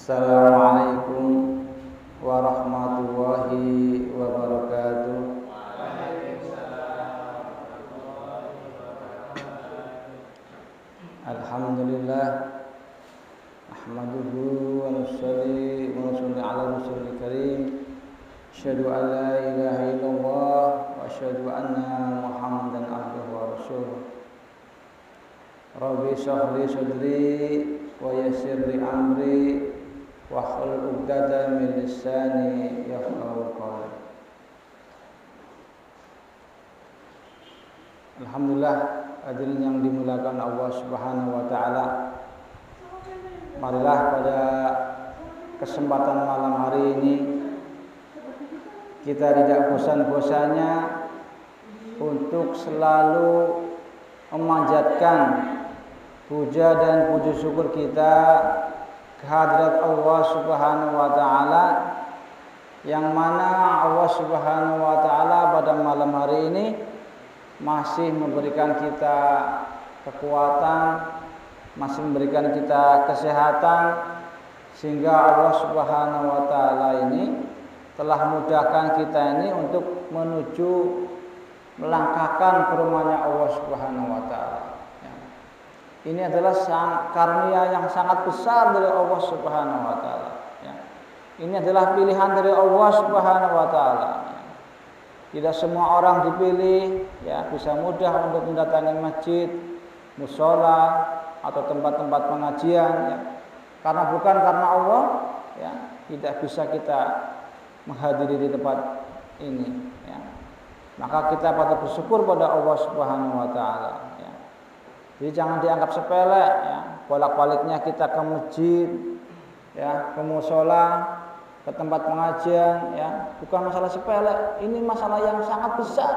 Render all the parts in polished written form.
Assalamualaikum warahmatullahi wabarakatuh. Alhamdulillah, nahmaduhu wa nusalli ala rasulil karim. Asyhadu an la ilaha illallah wa asyhadu anna Muhammadan abduhu wa rasuluh. Rabbi shrah li sadri wa yassir li amri wahlul 'uqdatam min lisani yafqahu qawli. Alhamdulillah, hadirin yang dimuliakan Allah Subhanahu wa taala. Marilah pada kesempatan malam hari ini kita tidak bosan-bosannya untuk selalu memanjatkan puja dan puji syukur kita kehadirat Allah Subhanahu wa taala, yang mana Allah Subhanahu wa taala pada malam hari ini masih memberikan kita kekuatan, masih memberikan kita kesehatan, sehingga Allah Subhanahu wa taala ini telah mudahkan kita ini untuk menuju melangkahkan ke rumahnya Allah Subhanahu wa taala. Ini adalah karunia yang sangat besar dari Allah Subhanahu wa taala. Ini adalah pilihan dari Allah Subhanahu wa taala. Tidak semua orang dipilih bisa mudah untuk mendatangi masjid, mushola atau tempat-tempat pengajian karena bukan karena Allah tidak bisa kita menghadiri di tempat ini maka kita patut bersyukur pada Allah Subhanahu wa taala. Jadi jangan dianggap sepele bolak-baliknya kita ke masjid, ke mushola, ke tempat pengajian, bukan masalah sepele, ini masalah yang sangat besar.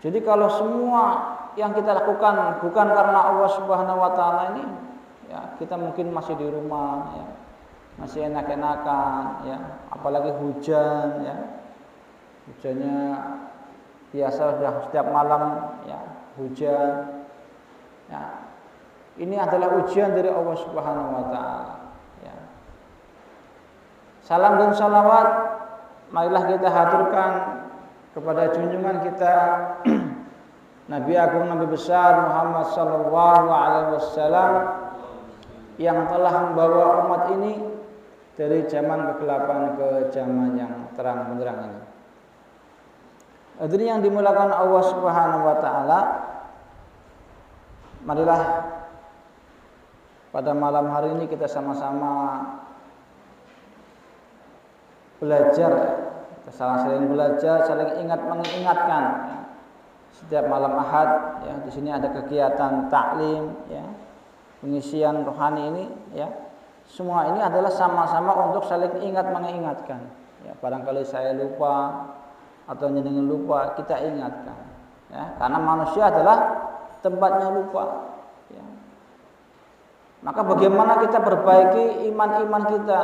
Jadi kalau semua yang kita lakukan bukan karena Allah Subhanahu wa taala ini, kita mungkin masih di rumah, masih enak-enakan, apalagi hujan, hujannya biasa sudah setiap malam, hujan. Ini adalah ujian dari Allah Subhanahu wa taala. Salam dan salawat marilah kita haturkan kepada junjungan kita Nabi Agung Nabi besar Muhammad sallallahu alaihi wasallam yang telah membawa umat ini dari zaman kegelapan ke zaman yang terang benderang ini. Hadirin yang dimuliakan Allah Subhanahu wa taala, marilah pada malam hari ini kita sama-sama belajar, saling belajar, saling mengingatkan. Setiap malam Ahad, di sini ada kegiatan taklim, pengisian rohani ini, semua ini adalah sama-sama untuk saling mengingatkan. Barangkali saya lupa atau nyenengin lupa, kita ingatkan. Karena manusia adalah tempatnya lupa. Maka bagaimana kita perbaiki iman-iman kita?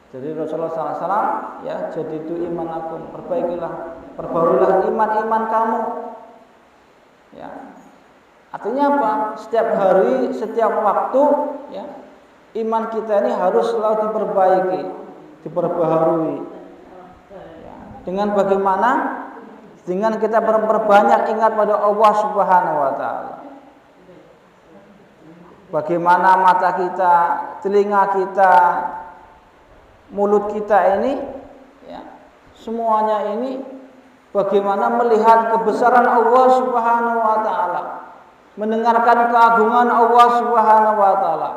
Jadi Rasulullah SAW jadi itu iman aku, perbaulah iman-iman kamu. Artinya apa? Setiap hari, setiap waktu, iman kita ini harus selalu diperbaiki, diperbaharui. Dengan bagaimana? Dengan kita memperbanyak ingat pada Allah Subhanahu wa taala. Bagaimana mata kita, telinga kita, mulut kita ini, semuanya ini bagaimana melihat kebesaran Allah Subhanahu wa taala, mendengarkan keagungan Allah Subhanahu wa taala,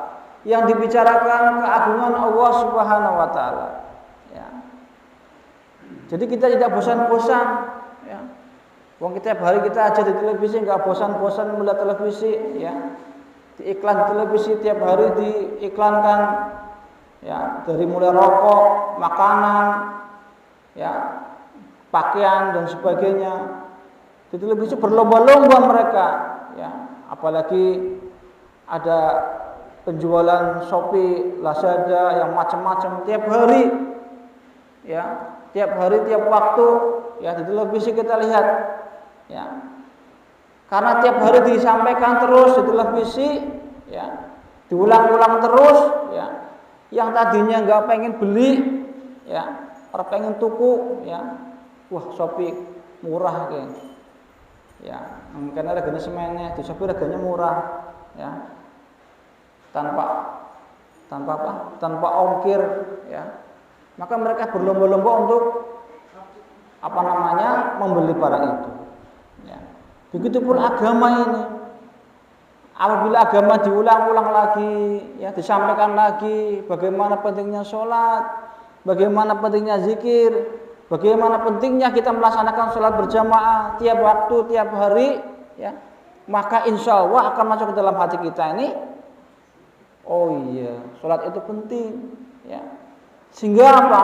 yang dibicarakan keagungan Allah Subhanahu wa taala. Jadi kita tidak bosan-bosan, Wong tiap hari kita aja di televisi, nggak bosan-bosan melihat televisi, Di iklan televisi tiap hari diiklankan, dari mulai rokok, makanan, pakaian dan sebagainya. Di televisi berlomba-lomba mereka, apalagi ada penjualan Shopee, Lazada yang macam-macam tiap hari, tiap hari, tiap waktu, di televisi kita lihat, Karena tiap hari disampaikan terus di televisi, diulang-ulang terus, ya. Yang tadinya nggak pengen beli, ya, orang pengen tuku, ya. Wah, Shopee murah kayak. Ya, karena reganya semennya, di Shopee reganya murah, ya. Tanpa ongkir, ya. Maka mereka berlomba-lomba untuk membeli barang itu. Ya. Begitupun agama ini. Apabila agama diulang-ulang lagi, ya, disampaikan lagi bagaimana pentingnya sholat, bagaimana pentingnya zikir, bagaimana pentingnya kita melaksanakan sholat berjamaah tiap waktu, tiap hari, ya, maka insya Allah akan masuk ke dalam hati kita ini. Oh iya, sholat itu penting, ya. Sehingga apa?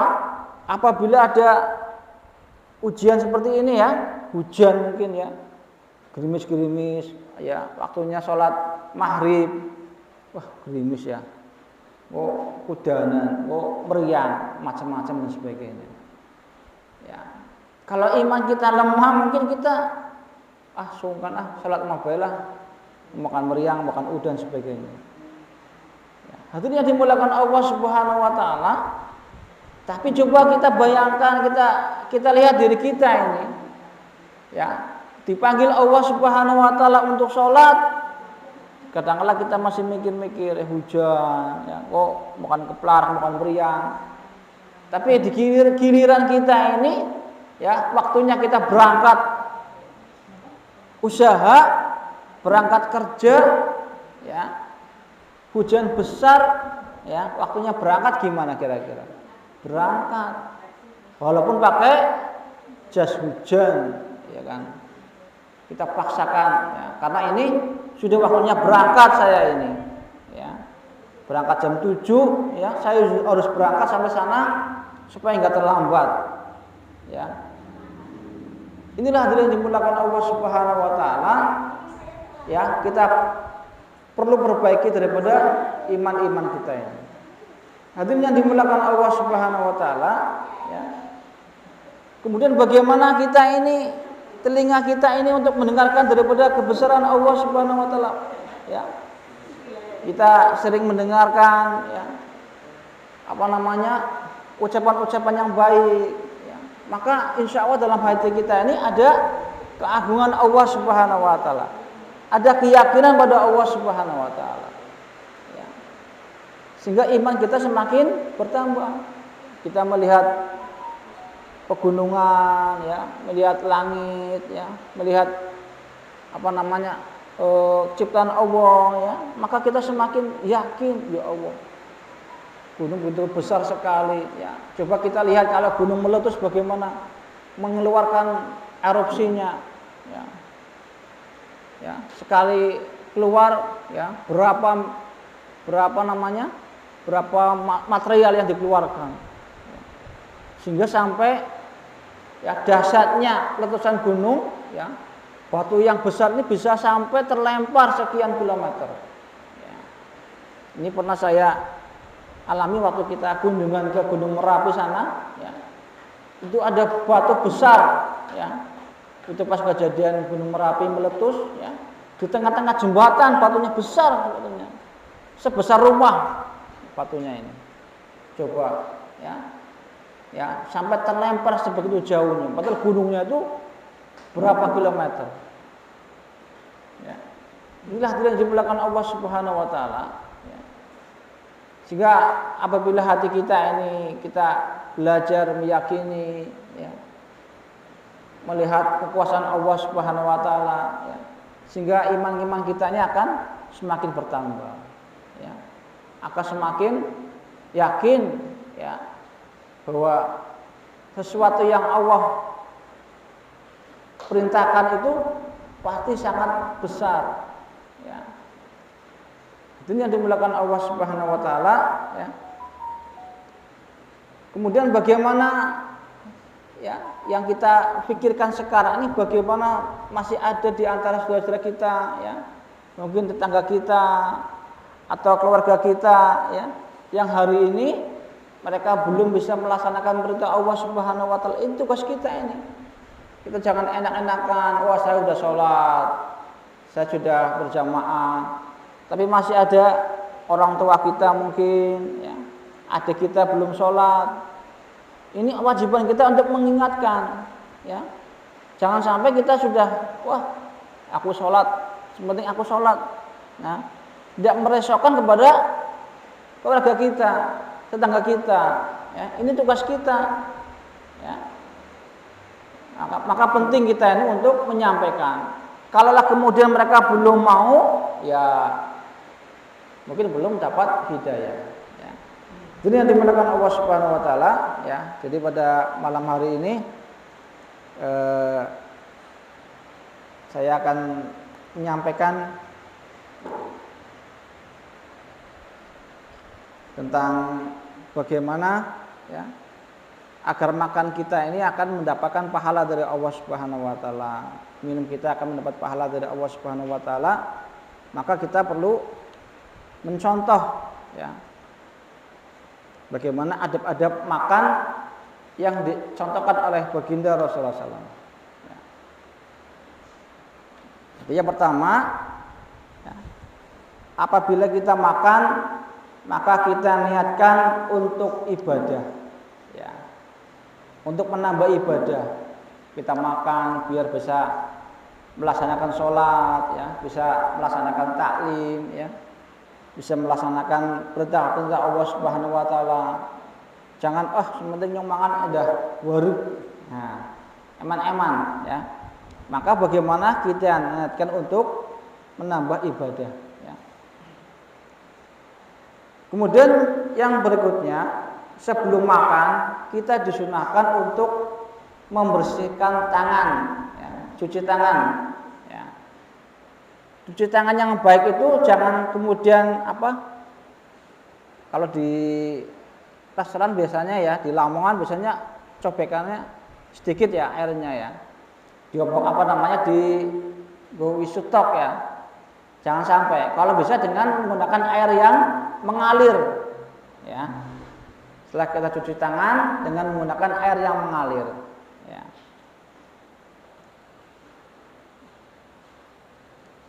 Apabila ada ujian seperti ini, ya, hujan mungkin, ya, gerimis-gerimis, ya, waktunya sholat maghrib, wah gerimis, ya, kudanan, meriang, macam-macam dan sebagainya. Ya, kalau iman kita lemah mungkin kita sungkan sholat mabelah, makan meriang, makan udan sebagainya. Ya, hadirin yang dimuliakan Allah Subhanahu Wa Taala. Tapi coba kita bayangkan, kita lihat diri kita ini, ya. Dipanggil Allah Subhanahu Wa Taala untuk sholat, kadang-kala kita masih mikir-mikir hujan, ya, kok makan keplar, makan meriang. Tapi di giliran kita ini, ya, waktunya kita berangkat usaha, berangkat kerja, ya, hujan besar, ya, waktunya berangkat gimana kira-kira? Berangkat, walaupun pakai jas hujan, ya kan? Kita paksakan, ya, karena ini sudah waktunya berangkat saya ini, ya, berangkat jam 7, ya, saya harus berangkat sampai sana supaya nggak terlambat, ya. Inilah hadirin yang dimuliakan Allah Subhanahu Wa Taala, ya, kita perlu perbaiki daripada iman-iman kita ini. Hadirin yang dimuliakan Allah Subhanahu Wa Taala, ya. Kemudian bagaimana kita ini, telinga kita ini untuk mendengarkan daripada kebesaran Allah Subhanahu Wa Taala, ya. Kita sering mendengarkan, ya, ucapan-ucapan yang baik, ya. Maka insya Allah dalam hati kita ini ada keagungan Allah Subhanahu Wa Taala, ada keyakinan pada Allah Subhanahu Wa Taala, ya. Sehingga iman kita semakin bertambah. Kita melihat pegunungan, ya, melihat langit, ya, melihat ciptaan Allah, ya, maka kita semakin yakin, ya Allah, gunung begitu besar sekali, ya. Coba kita lihat kalau gunung meletus bagaimana mengeluarkan erupsinya, ya, ya, sekali keluar, ya, berapa material yang dikeluarkan, ya. Sehingga sampai, ya, dahsyatnya letusan gunung, ya, batu yang besar ini bisa sampai terlempar sekian kilometer, ya. Ini pernah saya alami waktu kita kunjungan ke Gunung Merapi sana, ya. Itu ada batu besar, ya. Itu pas kejadian Gunung Merapi meletus, ya. Di tengah-tengah jembatan batunya besar, batunya sebesar rumah batunya ini. Coba, ya. Ya, sampai terlempar sebegitu jauhnya. Padahal gunungnya itu berapa kilometer. Ya. Inilah yang dimuliakan Allah Subhanahu Wa Taala. Ya. Sehingga apabila hati kita ini kita belajar meyakini, ya, melihat kekuasaan Allah Subhanahu Wa Taala, ya, sehingga iman-iman kita ini akan semakin bertambah, ya, akan semakin yakin, ya, bahwa sesuatu yang Allah perintahkan itu pasti sangat besar, ya. Itu yang dimuliakan Allah Subhanahu Wa Taala, ya. Kemudian bagaimana, ya, yang kita pikirkan sekarang ini, bagaimana masih ada di antara saudara-saudara kita, ya, mungkin tetangga kita atau keluarga kita, ya, yang hari ini mereka belum bisa melaksanakan perintah Allah Subhanahu Wa Taala. Itu tugas kita ini. Kita jangan enak-enakan, wah saya sudah sholat, saya sudah berjamaah, tapi masih ada orang tua kita mungkin, ya, adik kita belum sholat. Ini kewajiban kita untuk mengingatkan, ya. Jangan sampai kita sudah, wah, aku sholat, sepenting aku sholat. Nah, tidak meresahkan kepada keluarga kita, tetangga kita. Ya, ini tugas kita. Ya. Maka penting kita ini untuk menyampaikan. Kalaulah kemudian mereka belum mau, ya mungkin belum dapat hidayah. Ya. Ini yang dimulakan Allah Subhanahu Wa Taala. Ya. Jadi pada malam hari ini saya akan menyampaikan tentang bagaimana, ya, agar makan kita ini akan mendapatkan pahala dari Allah Subhanahu Wa Taala, minum kita akan mendapat pahala dari Allah Subhanahu Wa Taala. Maka kita perlu mencontoh, ya, bagaimana adab-adab makan yang dicontohkan oleh baginda Rasulullah SAW. Ya. Jadi yang pertama, ya, apabila kita makan, maka kita niatkan untuk ibadah, ya, untuk menambah ibadah. Kita makan biar bisa melaksanakan sholat, ya, bisa melaksanakan taklim, ya, bisa melaksanakan perintah-perintah Allah Subhanahu Wa Taala. Jangan sementing yang makan udah waruk, nah, eman-eman, ya. Maka bagaimana kita niatkan untuk menambah ibadah, ya. Kemudian yang berikutnya, sebelum makan kita disunahkan untuk membersihkan tangan, ya, cuci tangan, ya. Cuci tangan yang baik itu jangan kemudian kalau di restoran biasanya, ya, di Lamongan biasanya cobekannya sedikit, ya, airnya, ya, diobok di wisutok, ya. Jangan sampai. Kalau bisa dengan menggunakan air yang mengalir, ya. Setelah kita cuci tangan dengan menggunakan air yang mengalir, ya.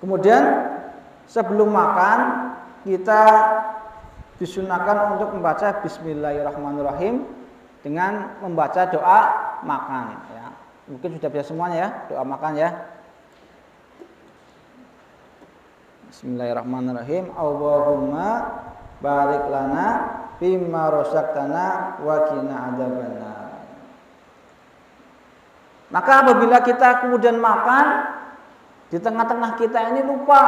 Kemudian sebelum makan kita disunahkan untuk membaca Bismillahirrahmanirrahim dengan membaca doa makan, ya. Mungkin sudah biasa semuanya, ya, doa makan, ya. Bismillahirrahmanirrahim. Allahumma barik lana bima razaqtana wa qina adzabannar. Maka apabila kita kemudian makan, di tengah-tengah kita ini lupa,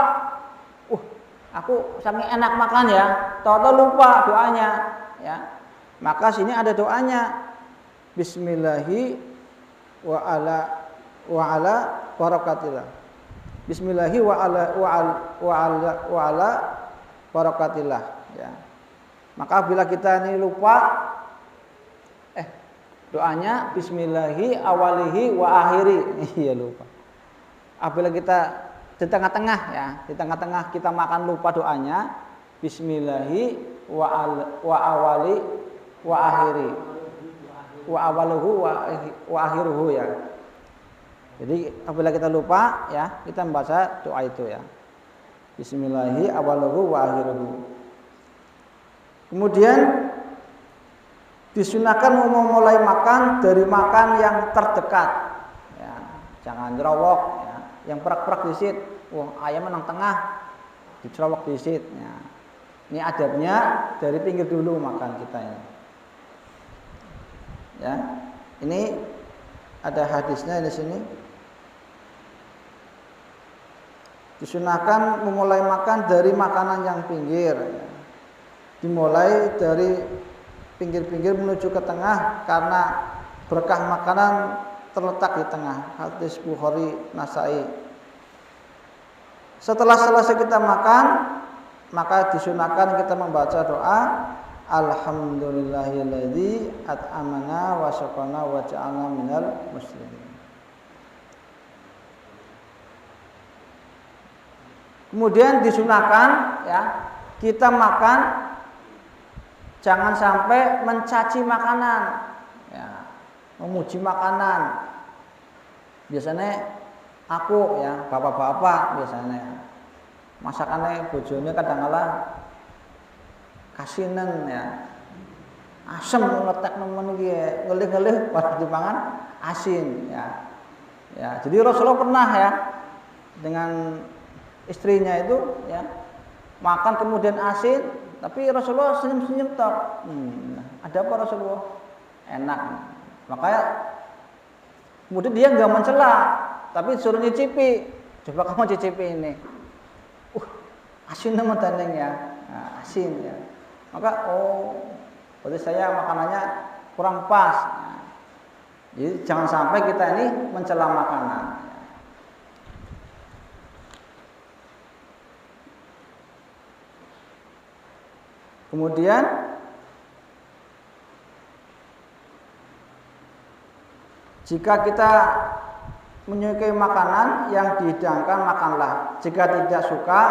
aku saking enak makan, ya, tahu-tahu lupa doanya, ya. Maka sini ada doanya. Bismillahi wa ala barakatillah. Bismillahi wa ala barakatillah, ya. Maka bila kita ini lupa, doanya Bismillahi awalihi wa akhiri. Iya, lupa. Apabila kita di tengah-tengah, ya, di tengah-tengah kita makan lupa doanya, Bismillahi wa awali wa akhiri, wa awaluhu wa akhiruhu, ya. Jadi apabila kita lupa, ya, kita membaca doa itu, ya. Bismillahi awaluhu wa akhiruhu. Kemudian disunahkan memulai makan dari makan yang terdekat, ya. Jangan jerowok, ya. Yang perak-perak disit, ayam menang tengah, dicerowok disit, ya. Ini adabnya dari pinggir dulu makan kita ini, ya. Ini ada hadisnya di sini. Disunahkan memulai makan dari makanan yang pinggir, ya. Dimulai dari pinggir-pinggir menuju ke tengah karena berkah makanan terletak di tengah. Hadis Bukhari, Nasai. Setelah selesai kita makan, maka disunahkan kita membaca doa Alhamdulillahilladzi at'amana wa saqana wa ja'alna minal muslimin. Kemudian disunahkan, ya, kita makan jangan sampai mencaci makanan, ya, memuji makanan. Biasanya aku, ya, bapak-bapak biasanya masakannya bojone kadang-kala kasinen ya. Asem ngeletek nemen iki ngelih-ngelih pas dipangan asin ya. Ya, jadi Rasulullah pernah ya dengan istrinya itu ya makan kemudian asin, tapi Rasulullah senyum-senyum tok. Ada apa Rasulullah? Enak. Makanya kemudian dia nggak mencela, tapi suruh nyicipi. Coba kamu cicipi ini. Asin teman ya. Nah, asin ya. Maka berarti saya makanannya kurang pas. Nah, jadi jangan sampai kita ini mencela makanan. Kemudian jika kita menyukai makanan yang dihidangkan, makanlah. Jika tidak suka,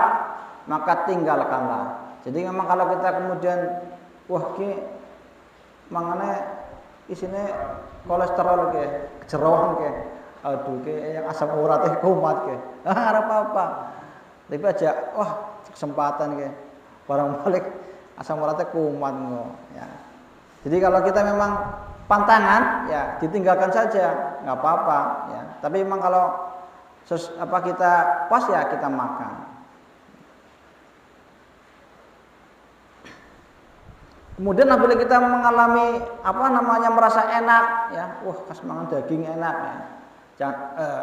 maka tinggalkanlah. Jadi memang kalau kita kemudian ki mangane isine kolesterol ke, jeroan ke, aduh ke yang asam uratnya kumat ke. Ora apa-apa. Tapi aja kesempatan ke. Barang balik asam uratnya kumat ya. Jadi kalau kita memang pantangan ya ditinggalkan saja, nggak apa-apa ya. Tapi memang kalau kita pas ya kita makan. Kemudian apabila kita mengalami merasa enak ya, kas mangan daging enak ya. Jangan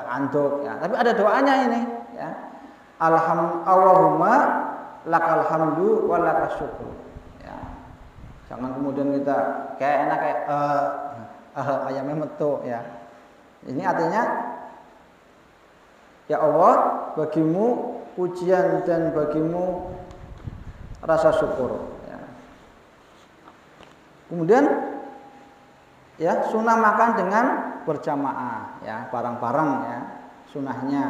anduk ya. Tapi ada doanya ini ya. Allahumma lakal hamdu wa lakas syukur. Ya. Jangan kemudian kita kayak enak kayak ayamnya metu ya. Ini artinya ya Allah, bagimu pujian dan bagimu rasa syukur. Kemudian ya sunnah makan dengan berjamaah ya, bareng-bareng ya sunnahnya,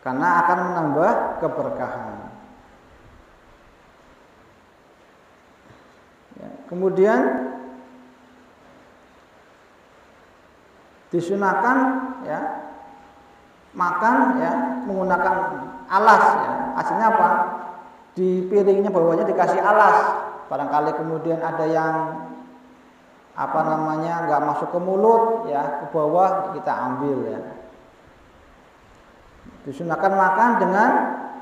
karena akan menambah keberkahan. Ya, kemudian disunahkan ya makan ya menggunakan alas ya. Hasilnya apa? Di piringnya bawahnya dikasih alas. Barangkali kemudian ada yang nggak masuk ke mulut ya, ke bawah kita ambil ya. Disunahkan makan dengan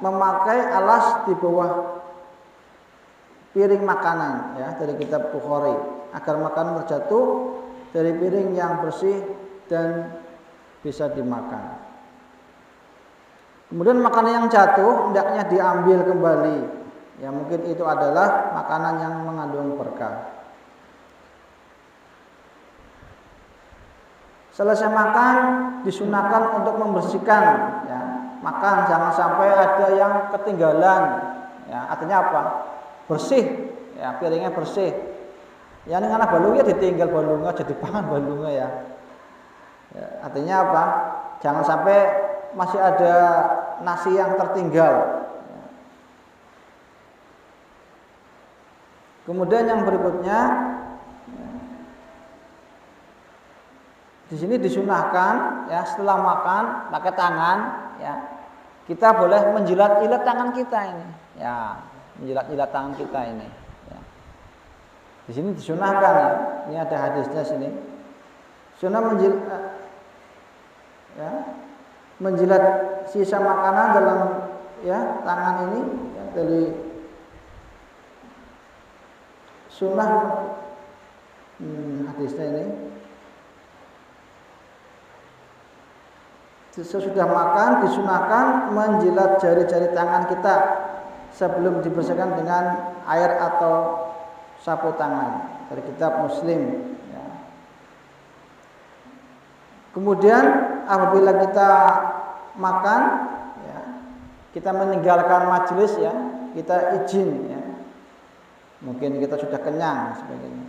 memakai alas di bawah piring makanan ya, dari kitab Bukhari, agar makanan terjatuh dari piring yang bersih dan bisa dimakan. Kemudian makanan yang jatuh hendaknya diambil kembali. Ya mungkin itu adalah makanan yang mengandung berkah. Selesai makan disunahkan untuk membersihkan ya. Makan jangan sampai ada yang ketinggalan ya. Artinya apa? Bersih ya, piringnya bersih. Ya ini karena balungnya ditinggal balungnya jadi pangan balungnya ya. Ya artinya apa? Jangan sampai masih ada nasi yang tertinggal. Kemudian yang berikutnya di sini disunahkan ya setelah makan pakai tangan ya kita boleh menjilat-jilat tangan kita ini ya, menjilat-jilat tangan kita ini ya. Di sini disunahkan ya, ini ada hadisnya sini. Sunah menjilat sisa makanan dalam ya tangan ini ya, dari sunnah hadisnya ini. Sesudah makan disunahkan menjilat jari-jari tangan kita sebelum dibersihkan dengan air atau sapu tangan, dari kitab Muslim ya. Kemudian apabila kita makan ya, kita meninggalkan majelis ya, kita izin ya. Mungkin kita sudah kenyang sebagainya.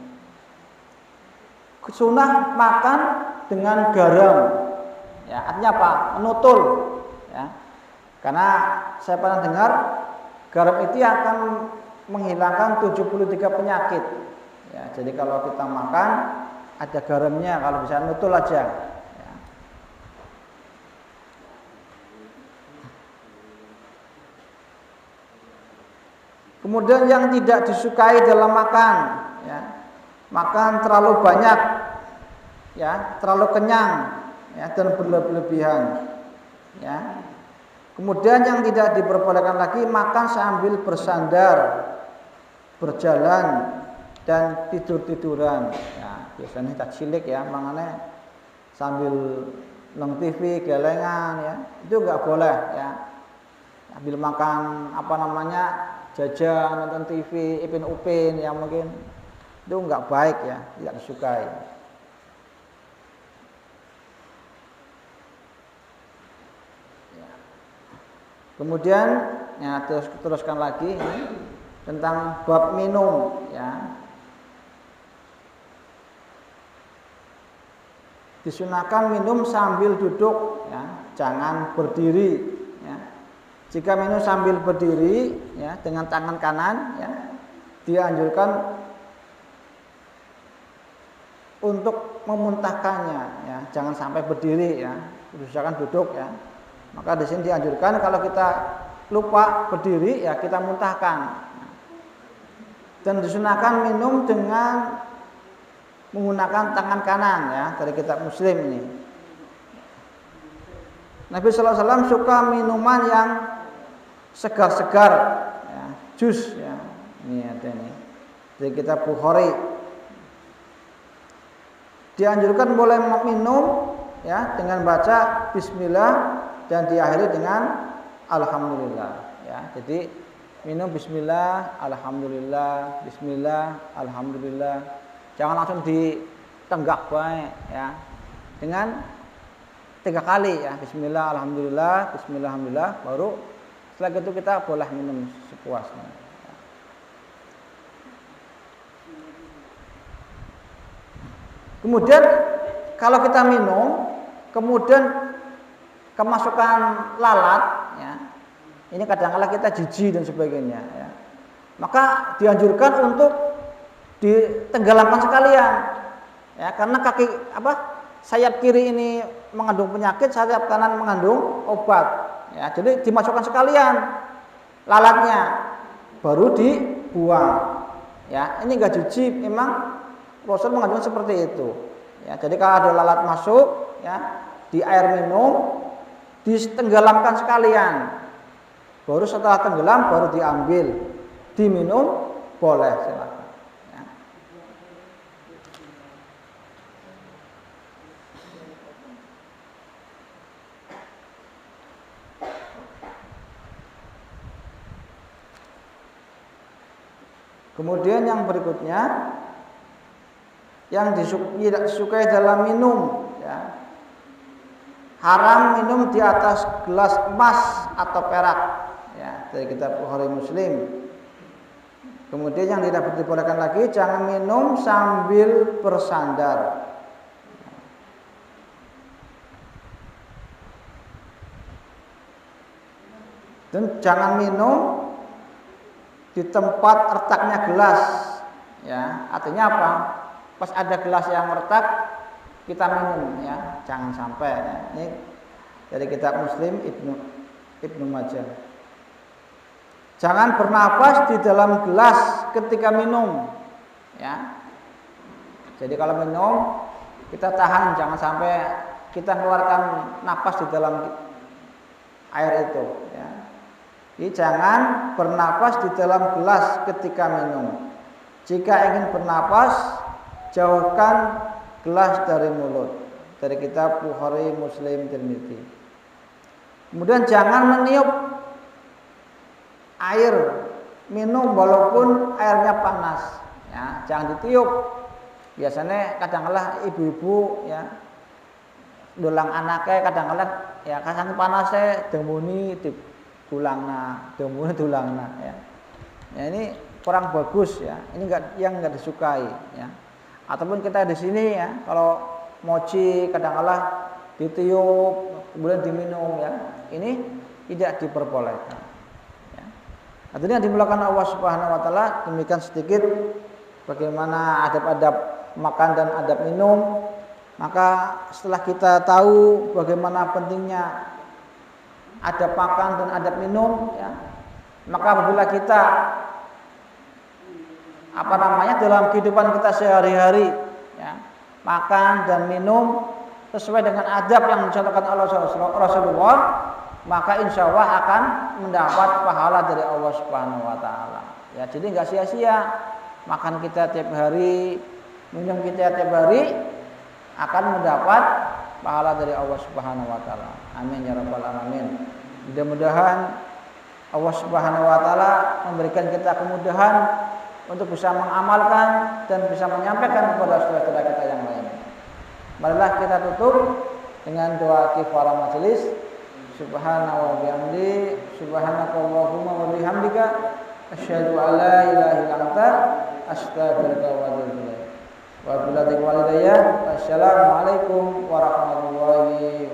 Sunnah makan dengan garam. Ya, artinya apa? Menutul. Ya. Karena saya pernah dengar garam itu akan menghilangkan 73 penyakit. Ya, jadi kalau kita makan ada garamnya, kalau bisa nutul aja. Ya. Kemudian yang tidak disukai dalam makan, ya, makan terlalu banyak, ya, terlalu kenyang, ya, dan berlebihan, ya. Kemudian yang tidak diperbolehkan lagi makan sambil bersandar, berjalan dan tidur-tiduran. Ya, biasanya tak cilik ya, makanya sambil nong TV, gelengan ya, itu nggak boleh ya. Sambil makan apa namanya jajan, nonton TV, ipin-upin ya mungkin itu nggak baik ya, tidak disukai. Kemudian ya teruskan lagi ini tentang bab minum ya. Disunahkan minum sambil duduk ya, jangan berdiri ya. Jika minum sambil berdiri ya dengan tangan kanan ya, dianjurkan untuk memuntahkannya ya, jangan sampai berdiri ya, usahakan duduk ya. Maka di sini dianjurkan kalau kita lupa berdiri ya kita muntahkan. Dan disunahkan minum dengan menggunakan tangan kanan ya, dari kitab Muslim ini. Nabi sallallahu alaihi wasallam suka minuman yang segar-segar ya, jus ya. Ini ada nih. Dari kitab Bukhari. Dianjurkan boleh minum ya dengan baca bismillah dan diakhiri dengan alhamdulillah ya. Jadi minum bismillah, alhamdulillah, bismillah, alhamdulillah. Jangan langsung ditenggak baik ya. Dengan 3 kali ya, bismillah, alhamdulillah, bismillah, alhamdulillah, baru setelah itu kita boleh minum sepuasnya. Kemudian kalau kita minum, kemudian kemasukan lalat ya, ini kadang-kala kita jijik dan sebagainya ya, maka dianjurkan untuk ditenggelamkan sekalian ya, karena kaki sayap kiri ini mengandung penyakit, sayap kanan mengandung obat ya, jadi dimasukkan sekalian lalatnya baru dibuang ya. Ini enggak jijik, memang Rasul mengajarkan seperti itu ya. Jadi kalau ada lalat masuk ya di air minum, ditenggelamkan sekalian, baru setelah tenggelam baru diambil, diminum boleh silakan. Ya. Kemudian yang berikutnya, yang tidak disukai dalam minum, ya. Haram minum di atas gelas emas atau perak ya, dari kitab Bukhari Muslim. Kemudian yang tidak dibolehkan lagi, jangan minum sambil bersandar. Dan jangan minum di tempat retaknya gelas ya. Artinya apa? Pas ada gelas yang retak kita minum ya, jangan sampai ya. Ini dari kitab Muslim Ibnu Majah. Jangan bernapas di dalam gelas ketika minum ya. Jadi kalau minum kita tahan, jangan sampai kita keluarkan napas di dalam air itu ya. Jadi jangan bernapas di dalam gelas ketika minum. Jika ingin bernapas, jauhkan gelas dari mulut. Dari kitab Bukhari, Muslim, Tirmidzi. Kemudian jangan meniup air minum walaupun airnya panas ya, jangan ditiup. Biasanya kadang-kala ibu-ibu ya dolang anaknya, kadang-kala ya kasang panasnya demuni tulangna ya. Ya ini kurang bagus ya. Ini enggak disukai ya. Ataupun kita di sini ya, kalau mochi kadang-kala ditiup kemudian diminum ya. Ini tidak diperbolehkan. Ya. Artinya dimulakan Allah Subhanahu wa taala, demikian sedikit bagaimana adab-adab makan dan adab minum. Maka setelah kita tahu bagaimana pentingnya adab makan dan adab minum ya, maka apabila kita dalam kehidupan kita sehari-hari, ya, makan dan minum sesuai dengan adab yang dicontohkan Allah Rasulullah, maka insya Allah akan mendapat pahala dari Allah Subhanahu Wa Taala. Ya, jadi nggak sia-sia makan kita tiap hari, minum kita tiap hari, akan mendapat pahala dari Allah Subhanahu Wa Taala. Amin ya rabbal alamin. Mudah-mudahan Allah Subhanahu Wa Taala memberikan kita kemudahan untuk bisa mengamalkan dan bisa menyampaikan kepada saudara-saudara kita yang lain. Marilah kita tutup dengan doa kifarah majelis. Subhanallahi wa bihamdi, subhanakallahumma wa bihamdika, asyhadu an la ilaha illa anta, astaghfiruka wa atubu ilaik. Wa billahi walidayya. Wassalamualaikum warahmatullahi